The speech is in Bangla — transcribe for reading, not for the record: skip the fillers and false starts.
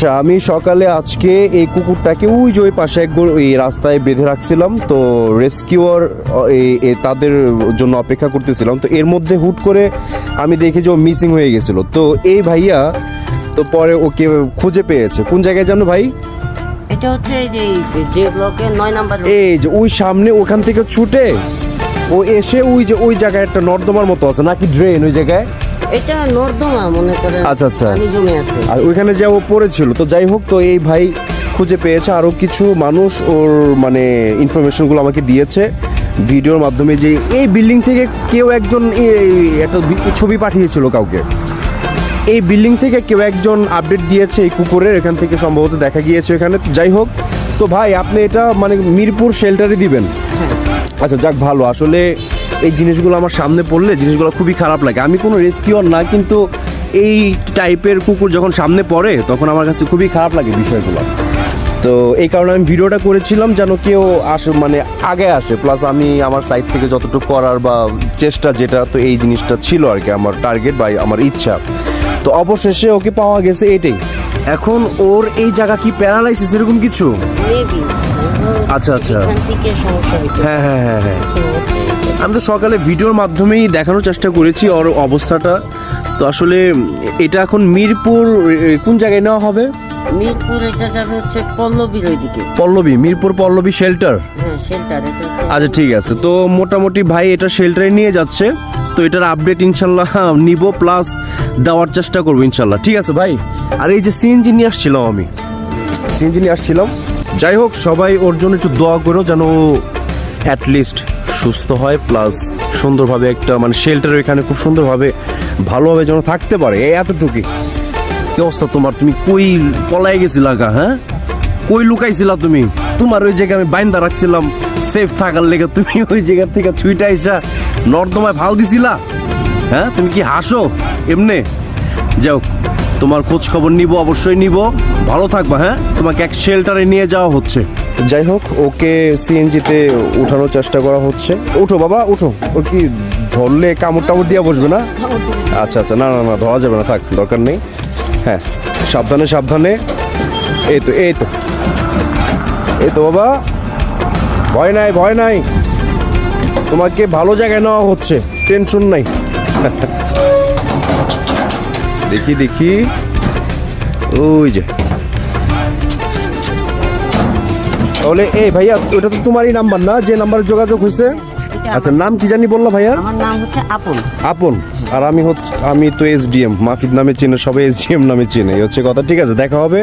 আচ্ছা, আমি সকালে আজকে এই কুকুরটাকে ওই যে ওই পাশে একবার ওই রাস্তায় বেঁধে রাখছিলাম, তো রেস্কিউয়ার তাদের জন্য অপেক্ষা করতেছিলাম। তো এর মধ্যে হুট করে আমি দেখি যে ও মিসিং হয়ে গেছিলো। তো এই ভাইয়া তো পরে ওকে খুঁজে পেয়েছে। কোন জায়গায় জানো ভাই? এটা হচ্ছে এই যে ব্লকে 9 নাম্বার। এই যে ওই সামনে ওখান থেকে ছুটে ও এসে ওই যে ওই জায়গায় একটা নর্দমার মতো আছে নাকি ড্রেন ওই জায়গায়। এটা নর্দমা মনে করে। আচ্ছা আচ্ছা, পানি জমে আছে আর ওইখানে যে ও পড়েছিল। তো যাই হোক, তো এই ভাই খুঁজে পেয়েছে। আরও কিছু মানুষ ওর মানে ইনফরমেশনগুলো আমাকে দিয়েছে ভিডিওর মাধ্যমে, যে এই বিল্ডিং থেকে কেউ একজন একটা ছবি পাঠিয়েছিল কাউকে। এই বিল্ডিং থেকে কেউ একজন আপডেট দিয়েছে এই কুকুরের, এখান থেকে সম্ভবত দেখা গিয়েছে এখানে। যাই হোক, তো ভাই আপনি এটা মানে মিরপুর শেল্টারে দিবেন? আচ্ছা যাক, ভালো। আসলে এই জিনিসগুলো আমার সামনে পড়লে জিনিসগুলো খুবই খারাপ লাগে। আমি কোনো রেস্কিউয়ার না, কিন্তু এই টাইপের কুকুর যখন সামনে পড়ে তখন আমার কাছে খুবই খারাপ লাগে বিষয়গুলো। তো এই কারণে আমি ভিডিওটা করেছিলাম যেন কেউ আসে, মানে আগে আসে, প্লাস আমি আমার সাইড থেকে যতটুকু করার বা চেষ্টা যেটা, তো এই জিনিসটা ছিল আর কি আমার টার্গেট বা আমার ইচ্ছা। তো অবশেষে ওকে পাওয়া গেছে, এটাই। এখন ওর এই জায়গা কি প্যারালাইসিস এরকম কিছু? মেবি। আচ্ছা আচ্ছা, এখান থেকে সমস্যা হইতো। হ্যাঁ হ্যাঁ হ্যাঁ হ্যাঁ। আমি তো সকালে ভিডিওর মাধ্যমেই দেখানোর চেষ্টা করেছি ওর অবস্থাটা। তো আসলে এটা এখন মিরপুর কোন জায়গায় নেওয়া হবে? মিরপুর এটা যাবে হচ্ছে পল্লবীর ওইদিকে। পল্লবী, মিরপুর পল্লবী শেল্টার। হ্যাঁ শেল্টার এটা। আচ্ছা ঠিক আছে, তো মোটামুটি ভাই এটা শেল্টারে নিয়ে যাচ্ছে। তো এটার আপডেট ইনশাল্লাহ নিব, প্লাস দেওয়ার চেষ্টা করবো ইনশাল্লাহ। ঠিক আছে ভাই। আর এই যে সিএনজি নিয়ে আসছিলাম, যাই হোক সবাই ওর জন্য একটু দোয়া করো যেন ও অ্যাটলিস্ট সুস্থ হয়, প্লাস সুন্দরভাবে একটা মানে শেল্টার এখানে খুব সুন্দরভাবে ভালোভাবে যেন থাকতে পারে। এই এতটুকুই। কি অবস্থা তোমার? তুমি কই পলাই গেছিলা গা? হ্যাঁ, কই লুকাইছিলা তুমি? তোমার ওই জায়গায় আমি বাইন্দা রাখছিলাম সেফ থাকার লেগে, তুমি ওই জায়গা থেকে ছুইটা আইসা নর্দমায় ভাল দিছিলা। হ্যাঁ, তুমি কি হাসো এমনে? যাও, তোমার খোঁজ খবর নিব, অবশ্যই নিব। ভালো থাকবা। হ্যাঁ, তোমাকে এক শেল্টারে নিয়ে যাওয়া হচ্ছে। যাই হোক, ওকে সিএনজিতে উঠানোর চেষ্টা করা হচ্ছে। উঠো বাবা উঠো। ও কি ধরলে কামড় টামড় দিয়ে বসবে না? আচ্ছা আচ্ছা, না না না, ধরা যাবে না, থাক, দরকার নেই। হ্যাঁ, সাবধানে সাবধানে। এই তো এই তো এই তো বাবা, ভয় নাই ভয় নাই, তোমাকে ভালো জায়গায় নেওয়া হচ্ছে, টেনশন নাই। দেখি দেখি, ওই যে। তাহলে এই ভাইয়া, ওটা তো তোমারই নাম্বার না, যে নাম্বারে যোগাযোগ হয়েছে? আচ্ছা, নাম কি জানি বললা ভাইয়া? আমার নাম হচ্ছে আপন। আপন। আর আমি তো এসডিএম মাহফিদ নামে চিনে, সবাই এসডিএম নামে চিনে, এই হচ্ছে কথা। ঠিক আছে, দেখা হবে।